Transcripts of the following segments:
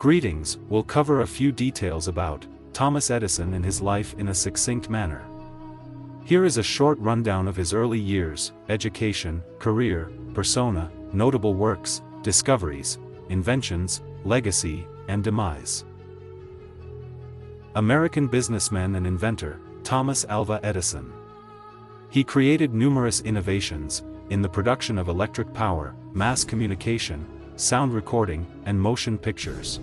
Greetings, we'll cover a few details about Thomas Edison and his life in a succinct manner. Here is a short rundown of his early years, education, career, persona, notable works, discoveries, inventions, legacy, and demise. American businessman and inventor, Thomas Alva Edison. He created numerous innovations in the production of electric power, mass communication, sound recording, and motion pictures.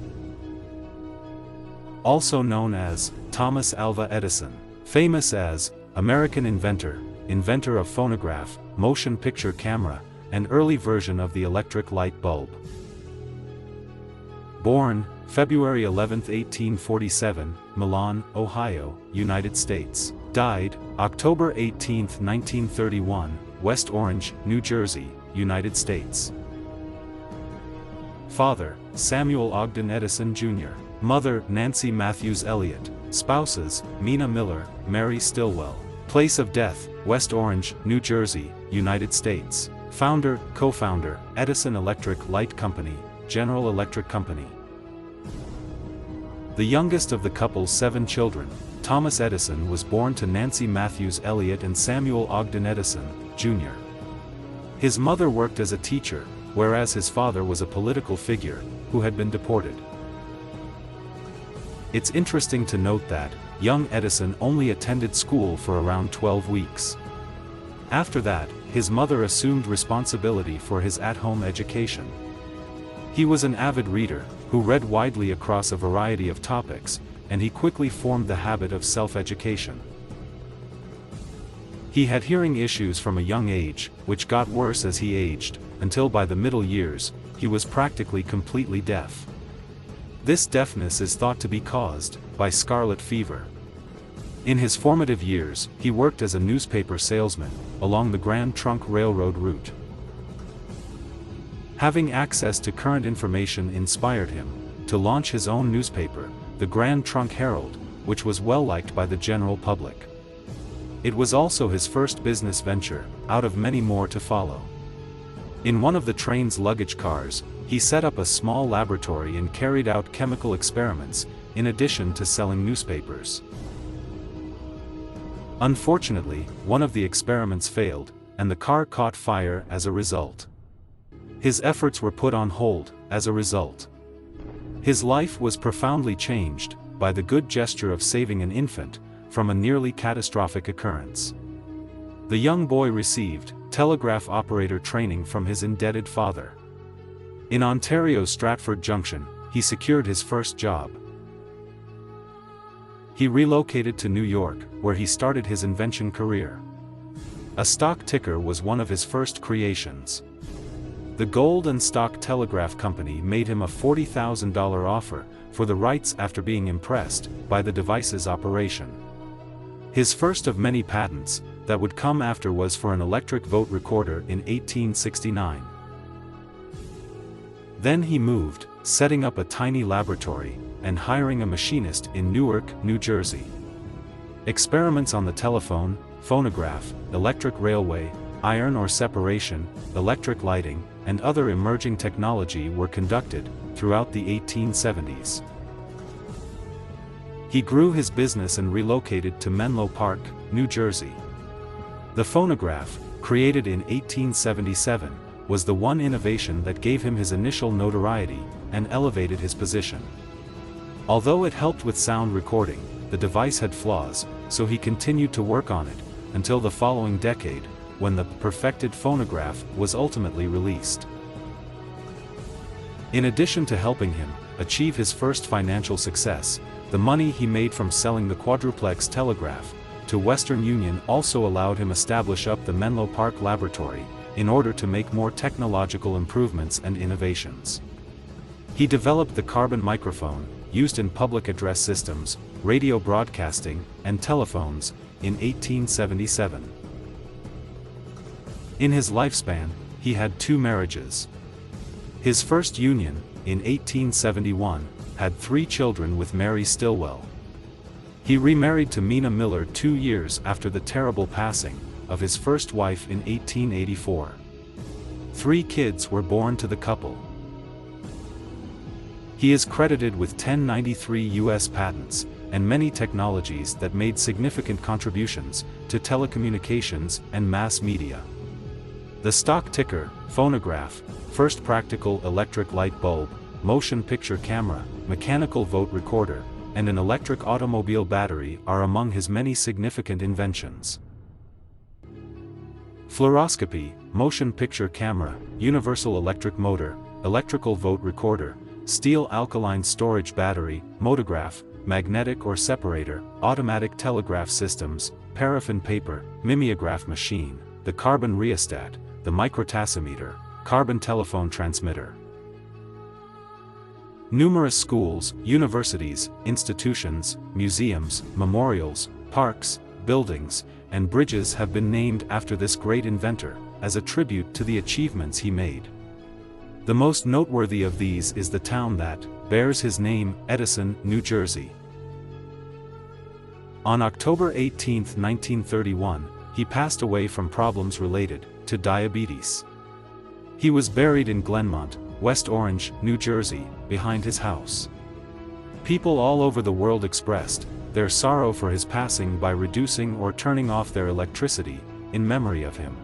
Also known as Thomas Alva Edison, famous as American inventor, inventor of phonograph, motion picture camera, and early version of the electric light bulb. Born February 11, 1847, Milan, Ohio, United States. Died October 18, 1931, West Orange, New Jersey, United States. Father, Samuel Ogden Edison Jr. Mother, Nancy Matthews Elliott. Spouses, Mina Miller, Mary Stilwell. Place of death, West Orange, New Jersey, United States. Founder, co-founder, Edison Electric Light Company, General Electric Company. The youngest of the couple's 7 children, Thomas Edison was born to Nancy Matthews Elliott and Samuel Ogden Edison, Jr. His mother worked as a teacher, whereas his father was a political figure, who had been deported. It's interesting to note that, young Edison only attended school for around 12 weeks. After that, his mother assumed responsibility for his at-home education. He was an avid reader, who read widely across a variety of topics, and he quickly formed the habit of self-education. He had hearing issues from a young age, which got worse as he aged, until by the middle years, he was practically completely deaf. This deafness is thought to be caused by scarlet fever. In his formative years, he worked as a newspaper salesman along the Grand Trunk Railroad route. Having access to current information inspired him to launch his own newspaper, the Grand Trunk Herald, which was well liked by the general public. It was also his first business venture, out of many more to follow. In one of the train's luggage cars, he set up a small laboratory and carried out chemical experiments, in addition to selling newspapers. Unfortunately, one of the experiments failed, and the car caught fire as a result. His efforts were put on hold, as a result. His life was profoundly changed by the good gesture of saving an infant from a nearly catastrophic occurrence. The young boy received telegraph operator training from his indebted father. In Ontario's Stratford Junction, he secured his first job. He relocated to New York, where he started his invention career. A stock ticker was one of his first creations. The Gold and Stock Telegraph Company made him a $40,000 offer for the rights after being impressed by the device's operation. His first of many patents that would come after was for an electric vote recorder in 1869. Then he moved, setting up a tiny laboratory and hiring a machinist in Newark, New Jersey. Experiments on the telephone, phonograph, electric railway, iron ore separation, electric lighting, and other emerging technology were conducted throughout the 1870s. He grew his business and relocated to Menlo Park, New Jersey. The phonograph, created in 1877, was the one innovation that gave him his initial notoriety and elevated his position. Although it helped with sound recording, the device had flaws, so he continued to work on it until the following decade, when the perfected phonograph was ultimately released. In addition to helping him achieve his first financial success, the money he made from selling the quadruplex telegraph to Western Union also allowed him establish up the Menlo Park Laboratory in order to make more technological improvements and innovations. He developed the carbon microphone, used in public address systems, radio broadcasting, and telephones, in 1877. In his lifespan, he had 2 marriages. His first union, in 1871, had 3 children with Mary Stilwell. He remarried to Mina Miller 2 years after the terrible passing of his first wife in 1884. 3 kids were born to the couple. He is credited with 1093 U.S. patents, and many technologies that made significant contributions to telecommunications and mass media. The stock ticker, phonograph, first practical electric light bulb, motion picture camera, mechanical vote recorder, and an electric automobile battery are among his many significant inventions. Fluoroscopy, motion picture camera, universal electric motor, electrical vote recorder, steel alkaline storage battery, motograph, magnetic or separator, automatic telegraph systems, paraffin paper, mimeograph machine, the carbon rheostat, the microtassimeter, carbon telephone transmitter. Numerous schools, universities, institutions, museums, memorials, parks, buildings, and bridges have been named after this great inventor, as a tribute to the achievements he made. The most noteworthy of these is the town that bears his name, Edison, New Jersey. On October 18, 1931, he passed away from problems related to diabetes. He was buried in Glenmont, West Orange, New Jersey, behind his house. People all over the world expressed their sorrow for his passing by reducing or turning off their electricity in memory of him.